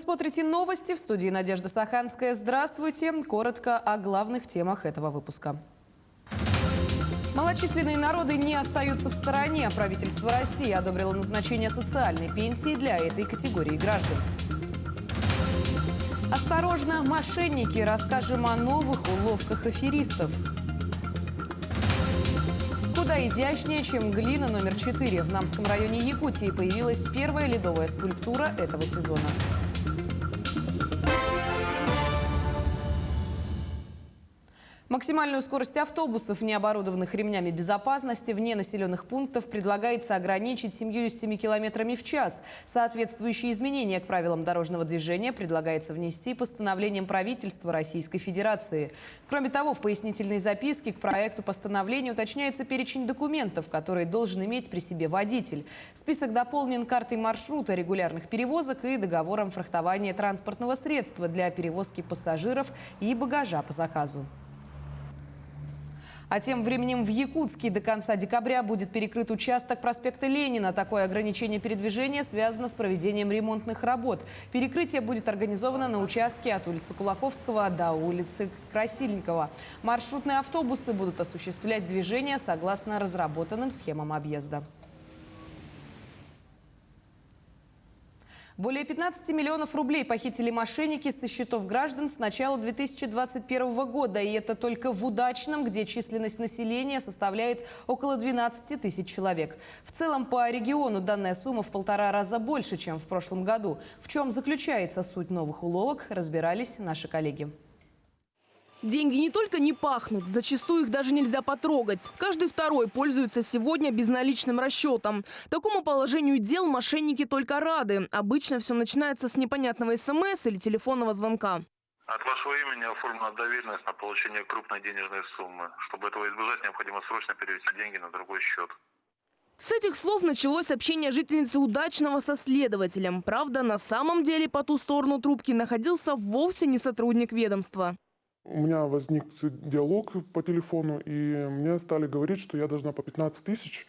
смотрите новости. В студии Надежда Саханская. Здравствуйте. Коротко о главных темах этого выпуска. Малочисленные народы не остаются в стороне. Правительство России одобрило назначение социальной пенсии для этой категории граждан. Осторожно, мошенники. Расскажем о новых уловках аферистов. Куда изящнее, чем глина номер 4. В Намском районе Якутии появилась первая ледовая скульптура этого сезона. Максимальную скорость автобусов, не оборудованных ремнями безопасности, вне населенных пунктов предлагается ограничить 70 километрами в час. Соответствующие изменения к правилам дорожного движения предлагается внести постановлением правительства Российской Федерации. Кроме того, в пояснительной записке к проекту постановления уточняется перечень документов, которые должен иметь при себе водитель. Список дополнен картой маршрута регулярных перевозок и договором фрахтования транспортного средства для перевозки пассажиров и багажа по заказу. А тем временем в Якутске до конца декабря будет перекрыт участок проспекта Ленина. Такое ограничение передвижения связано с проведением ремонтных работ. Перекрытие будет организовано на участке от улицы Кулаковского до улицы Красильникова. Маршрутные автобусы будут осуществлять движение согласно разработанным схемам объезда. Более 15 миллионов рублей похитили мошенники со счетов граждан с начала 2021 года. И это только в Удачном, где численность населения составляет около 12 тысяч человек. В целом по региону данная сумма в 1,5 раза больше, чем в прошлом году. В чем заключается суть новых уловок, разбирались наши коллеги. Деньги не только не пахнут, зачастую их даже нельзя потрогать. Каждый второй пользуется сегодня безналичным расчетом. Такому положению дел мошенники только рады. Обычно все начинается с непонятного СМС или телефонного звонка. От вашего имени оформлена доверенность на получение крупной денежной суммы. Чтобы этого избежать, необходимо срочно перевести деньги на другой счет. С этих слов началось общение жительницы Удачного со следователем. Правда, на самом деле по ту сторону трубки находился вовсе не сотрудник ведомства. У меня возник диалог по телефону, и мне стали говорить, что я должна по 15 тысяч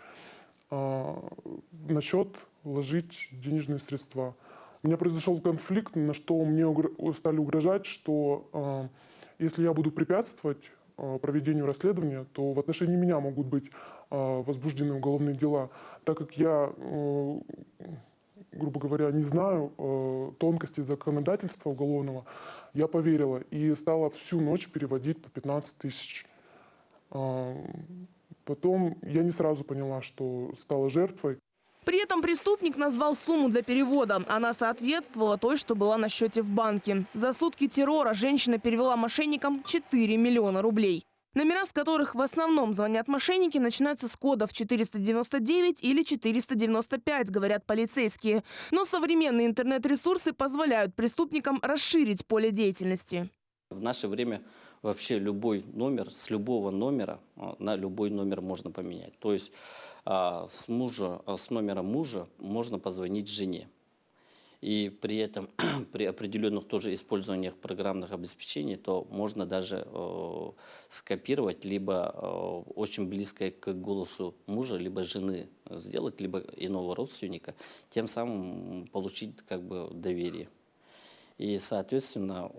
на счет вложить денежные средства. У меня произошел конфликт, на что мне стали угрожать, что если я буду препятствовать проведению расследования, то в отношении меня могут быть возбуждены уголовные дела, так как я, грубо говоря, не знаю тонкостей законодательства уголовного. Я поверила и стала всю ночь переводить по 15 тысяч. Потом я не сразу поняла, что стала жертвой. При этом преступник назвал сумму для перевода. Она соответствовала той, что была на счете в банке. За сутки террора женщина перевела мошенникам 4 миллиона рублей. Номера, с которых в основном звонят мошенники, начинаются с кодов 499 или 495, говорят полицейские. Но современные интернет-ресурсы позволяют преступникам расширить поле деятельности. В наше время вообще любой номер, с любого номера на любой номер можно поменять. То есть с номера мужа можно позвонить жене. И при этом, при определенных тоже использованиях программных обеспечений, то можно даже скопировать, либо очень близко к голосу мужа, либо жены сделать, либо иного родственника, тем самым получить как бы доверие. И, соответственно,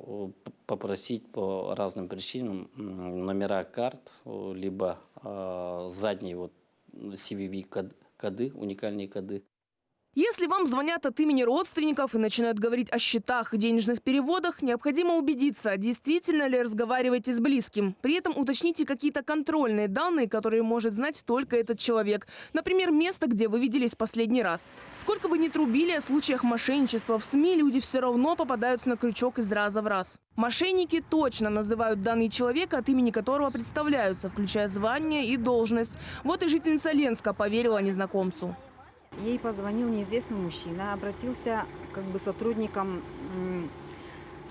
попросить по разным причинам номера карт, либо задние вот CVV-коды, уникальные коды. Если вам звонят от имени родственников и начинают говорить о счетах и денежных переводах, необходимо убедиться, действительно ли разговариваете с близким. При этом уточните какие-то контрольные данные, которые может знать только этот человек. Например, место, где вы виделись последний раз. Сколько бы ни трубили о случаях мошенничества в СМИ, люди все равно попадаются на крючок из раза в раз. Мошенники точно называют данные человека, от имени которого представляются, включая звание и должность. Вот и жительница Ленска поверила незнакомцу. Ей позвонил неизвестный мужчина, обратился к сотрудникам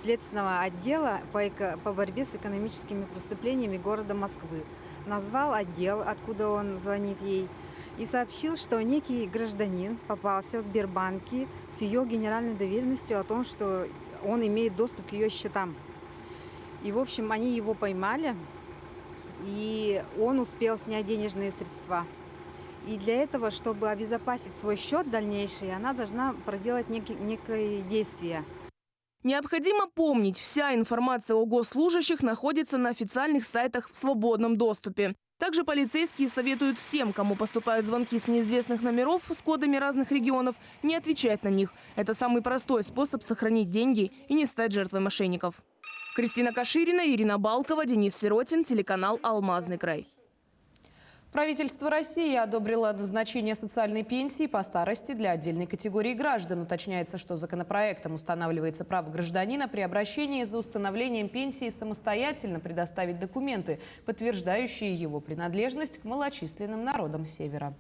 следственного отдела по борьбе с экономическими преступлениями города Москвы. Назвал отдел, откуда он звонит ей, и сообщил, что некий гражданин попался в Сбербанке с ее генеральной доверенностью о том, что он имеет доступ к ее счетам. И, в общем, они его поймали, и он успел снять денежные средства. И для этого, чтобы обезопасить свой счет дальнейший, она должна проделать некое действие. Необходимо помнить, вся информация о госслужащих находится на официальных сайтах в свободном доступе. Также полицейские советуют всем, кому поступают звонки с неизвестных номеров с кодами разных регионов, не отвечать на них. Это самый простой способ сохранить деньги и не стать жертвой мошенников. Кристина Каширина, Ирина Балкова, Денис Сиротин, телеканал «Алмазный край». Правительство России одобрило назначение социальной пенсии по старости для отдельной категории граждан. Уточняется, что законопроектом устанавливается право гражданина при обращении за установлением пенсии самостоятельно предоставить документы, подтверждающие его принадлежность к малочисленным народам Севера.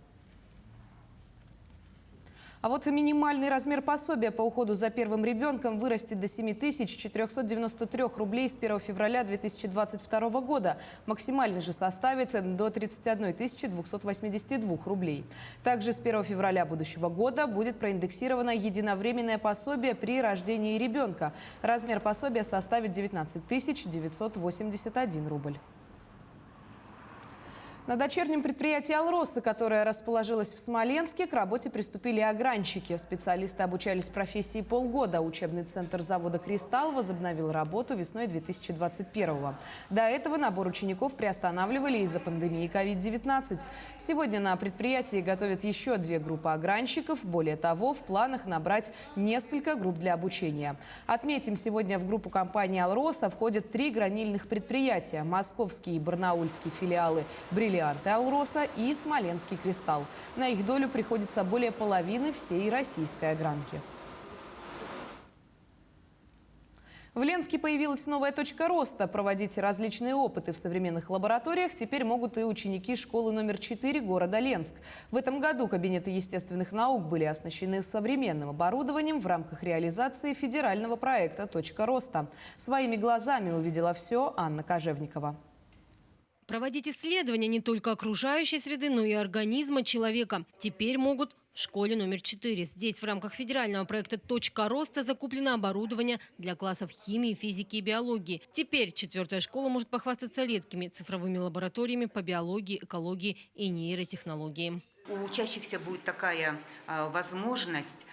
А вот минимальный размер пособия по уходу за первым ребенком вырастет до 7493 рублей с 1 февраля 2022 года. Максимальный же составит до 31 282 рублей. Также с 1 февраля будущего года будет проиндексировано единовременное пособие при рождении ребенка. Размер пособия составит 19 981 рубль. На дочернем предприятии «Алроса», которое расположилось в Смоленске, к работе приступили огранщики. Специалисты обучались профессии полгода. Учебный центр завода «Кристалл» возобновил работу весной 2021-го. До этого набор учеников приостанавливали из-за пандемии COVID-19. Сегодня на предприятии готовят еще 2 группы огранщиков. Более того, в планах набрать несколько групп для обучения. Отметим, сегодня в группу компании «Алроса» входят 3 гранильных предприятия. Московские и барнаульские филиалы «Бриллианты Алроса» и «Смоленский Кристалл». На их долю приходится более половины всей российской огранки. В Ленске появилась новая точка роста. Проводить различные опыты в современных лабораториях теперь могут и ученики школы номер 4 города Ленск. В этом году кабинеты естественных наук были оснащены современным оборудованием в рамках реализации федерального проекта «Точка роста». Своими глазами увидела все Анна Кожевникова. Проводить исследования не только окружающей среды, но и организма человека теперь могут в школе номер 4. Здесь в рамках федерального проекта «Точка роста» закуплено оборудование для классов химии, физики и биологии. Теперь 4-я школа может похвастаться редкими цифровыми лабораториями по биологии, экологии и нейротехнологии. У учащихся будет такая возможность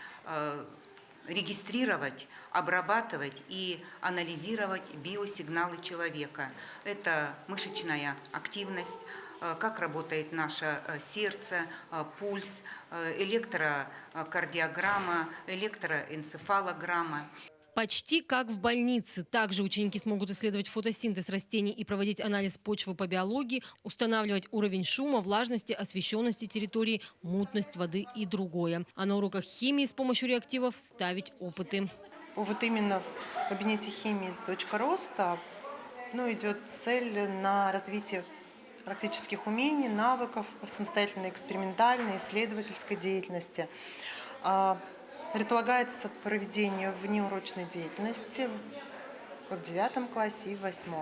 регистрировать, обрабатывать и анализировать биосигналы человека. Это мышечная активность, как работает наше сердце, пульс, электрокардиограмма, электроэнцефалограмма. Почти как в больнице. Также ученики смогут исследовать фотосинтез растений и проводить анализ почвы по биологии, устанавливать уровень шума, влажности, освещенности территории, мутность воды и другое. А на уроках химии с помощью реактивов ставить опыты. Вот именно в кабинете химии «Точка роста» идет цель на развитие практических умений, навыков, самостоятельной экспериментальной, исследовательской деятельности. Предполагается проведение внеурочной деятельности в 9 классе и в 8.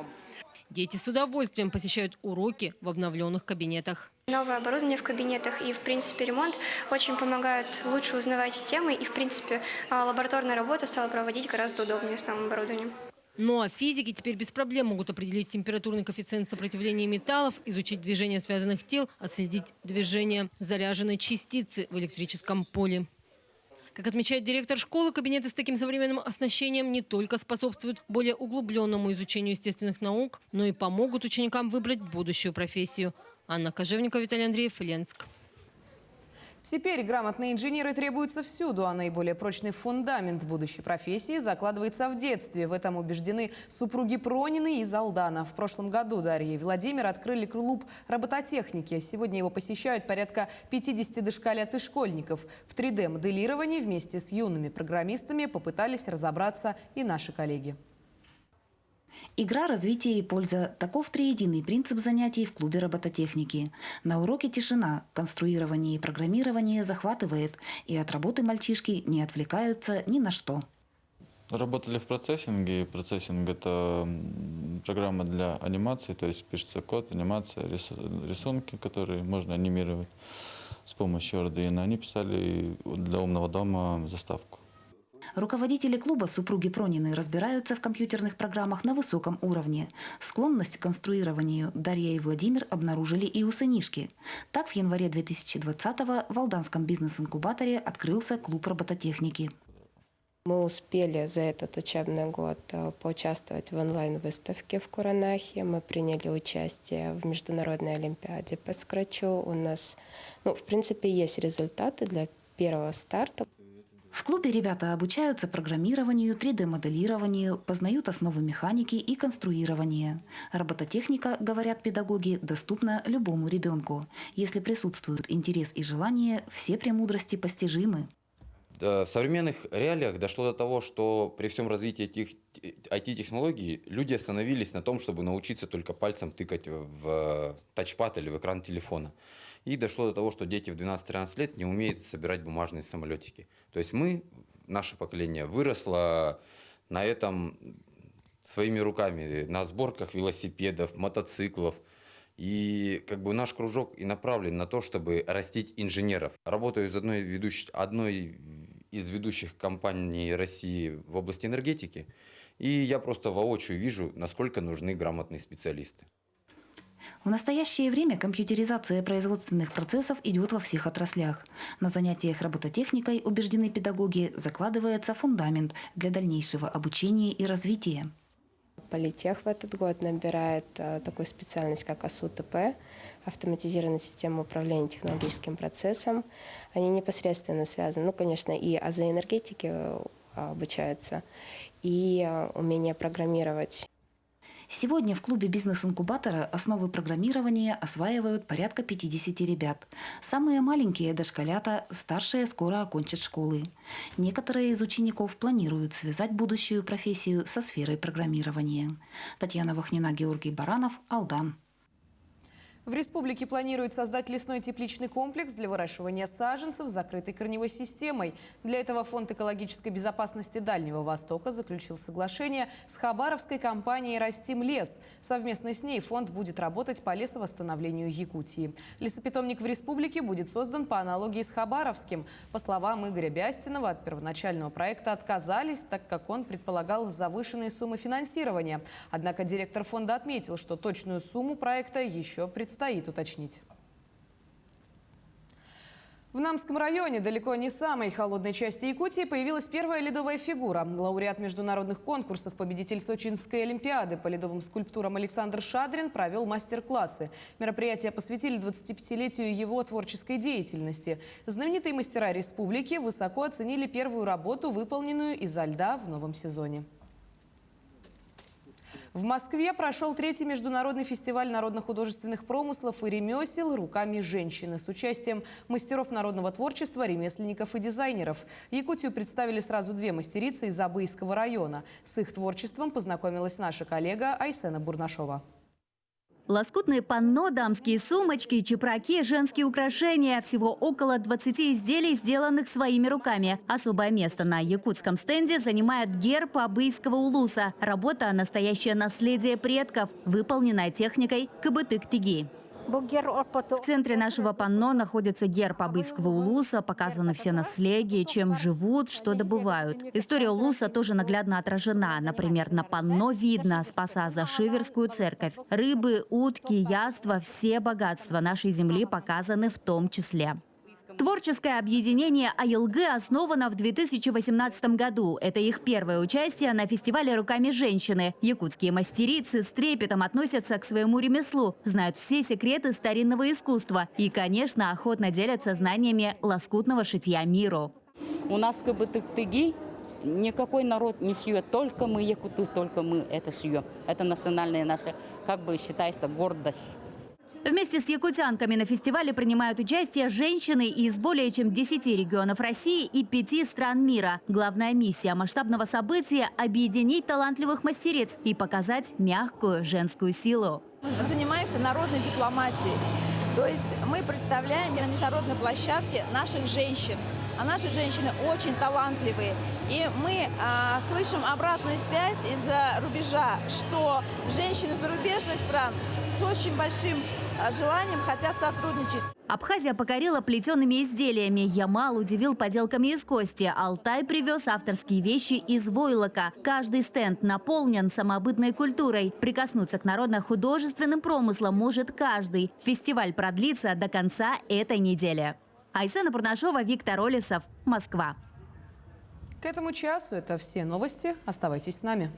Дети с удовольствием посещают уроки в обновленных кабинетах. Новое оборудование в кабинетах и, в принципе, ремонт очень помогают лучше узнавать темы. И, в принципе, лабораторная работа стала проводить гораздо удобнее с новым оборудованием. Ну а физики теперь без проблем могут определить температурный коэффициент сопротивления металлов, изучить движение связанных тел, отследить движение заряженной частицы в электрическом поле. Как отмечает директор школы, кабинеты с таким современным оснащением не только способствуют более углубленному изучению естественных наук, но и помогут ученикам выбрать будущую профессию. Анна Кожевникова, Виталий Андреев, Ленск. Теперь грамотные инженеры требуются всюду, а наиболее прочный фундамент будущей профессии закладывается в детстве. В этом убеждены супруги Пронины из Алдана. В прошлом году Дарья и Владимир открыли клуб робототехники. Сегодня его посещают порядка 50 дошколят и школьников. В 3D-моделировании вместе с юными программистами попытались разобраться и наши коллеги. Игра, развитие и польза – таков триединый принцип занятий в клубе робототехники. На уроке тишина, конструирование и программирование захватывает, и от работы мальчишки не отвлекаются ни на что. Работали в процессинге. Процессинг – это программа для анимации, то есть пишется код, анимация, рисунки, которые можно анимировать с помощью Arduino. Они писали для умного дома заставку. Руководители клуба супруги Пронины разбираются в компьютерных программах на высоком уровне. Склонность к конструированию Дарья и Владимир обнаружили и у сынишки. Так, в январе 2020-го в Алданском бизнес-инкубаторе открылся клуб робототехники. Мы успели за этот учебный год поучаствовать в онлайн-выставке в Куранахе. Мы приняли участие в международной олимпиаде по скретчу. У нас, в принципе, есть результаты для первого старта. В клубе ребята обучаются программированию, 3D-моделированию, познают основы механики и конструирования. Робототехника, говорят педагоги, доступна любому ребенку. Если присутствует интерес и желание, все премудрости постижимы. В современных реалиях дошло до того, что при всем развитии этих IT-технологий люди остановились на том, чтобы научиться только пальцем тыкать в тачпад или в экран телефона. И дошло до того, что дети в 12-13 лет не умеют собирать бумажные самолетики. То есть наше поколение выросло на этом своими руками, на сборках велосипедов, мотоциклов. И наш кружок и направлен на то, чтобы растить инженеров. Работаю с одной из ведущих компаний России в области энергетики. И я просто воочию вижу, насколько нужны грамотные специалисты. В настоящее время компьютеризация производственных процессов идет во всех отраслях. На занятиях робототехникой, убеждены педагоги, закладывается фундамент для дальнейшего обучения и развития. Политех в этот год набирает такую специальность, как АСУ-ТП, автоматизированная система управления технологическим процессом. Они непосредственно связаны, конечно, и азы энергетики обучаются, и умение программировать. Сегодня в клубе бизнес-инкубатора основы программирования осваивают порядка 50 ребят. Самые маленькие – дошколята, старшие скоро окончат школы. Некоторые из учеников планируют связать будущую профессию со сферой программирования. Татьяна Вахнина, Георгий Баранов, Алдан. В республике планируют создать лесной тепличный комплекс для выращивания саженцев с закрытой корневой системой. Для этого Фонд экологической безопасности Дальнего Востока заключил соглашение с хабаровской компанией «Растим лес». Совместно с ней фонд будет работать по лесовосстановлению Якутии. Лесопитомник в республике будет создан по аналогии с хабаровским. По словам Игоря Бястинова, от первоначального проекта отказались, так как он предполагал завышенные суммы финансирования. Однако директор фонда отметил, что точную сумму проекта еще предстоит уточнить. В Намском районе, далеко не самой холодной части Якутии, появилась первая ледовая фигура. Лауреат международных конкурсов, победитель Сочинской олимпиады по ледовым скульптурам Александр Шадрин провел мастер-классы. Мероприятие посвятили 25-летию его творческой деятельности. Знаменитые мастера республики высоко оценили первую работу, выполненную изо льда в новом сезоне. В Москве прошел 3-й международный фестиваль народно-художественных промыслов и ремесел «Руками женщины» с участием мастеров народного творчества, ремесленников и дизайнеров. Якутию представили сразу 2 мастерицы из Абыйского района. С их творчеством познакомилась наша коллега Айсена Бурнашова. Лоскутные панно, дамские сумочки, чепраки, женские украшения. Всего около 20 изделий, сделанных своими руками. Особое место на якутском стенде занимает герб Абыйского улуса. Работа – настоящее наследие предков, выполненная техникой кыбытык-тиги. В центре нашего панно находится герб Абыйского улуса, показаны все наследия, чем живут, что добывают. История улуса тоже наглядно отражена. Например, на панно видно Спаса-за-Шиверскую церковь. Рыбы, утки, яства – все богатства нашей земли показаны в том числе. Творческое объединение АЛГ основано в 2018 году. Это их первое участие на фестивале «Руками женщины». Якутские мастерицы с трепетом относятся к своему ремеслу, знают все секреты старинного искусства и, конечно, охотно делятся знаниями лоскутного шитья миру. У нас кыбытык-тыги никакой народ не шьет, только мы, якуты, только мы это шьем. Это национальная наша, считается, гордость. Вместе с якутянками на фестивале принимают участие женщины из более чем 10 регионов России и 5 стран мира. Главная миссия масштабного события – объединить талантливых мастериц и показать мягкую женскую силу. Мы занимаемся народной дипломатией. То есть мы представляем на международной площадке наших женщин. А наши женщины очень талантливые. И мы слышим обратную связь из-за рубежа, что женщины зарубежных стран с очень большим желанием хотят сотрудничать. Абхазия покорила плетеными изделиями. Ямал удивил поделками из кости. Алтай привез авторские вещи из войлока. Каждый стенд наполнен самобытной культурой. Прикоснуться к народно-художественным промыслам может каждый. Фестиваль продлится до конца этой недели. Айсена Бурнашова, Виктор Олесов, Москва. К этому часу это все новости. Оставайтесь с нами.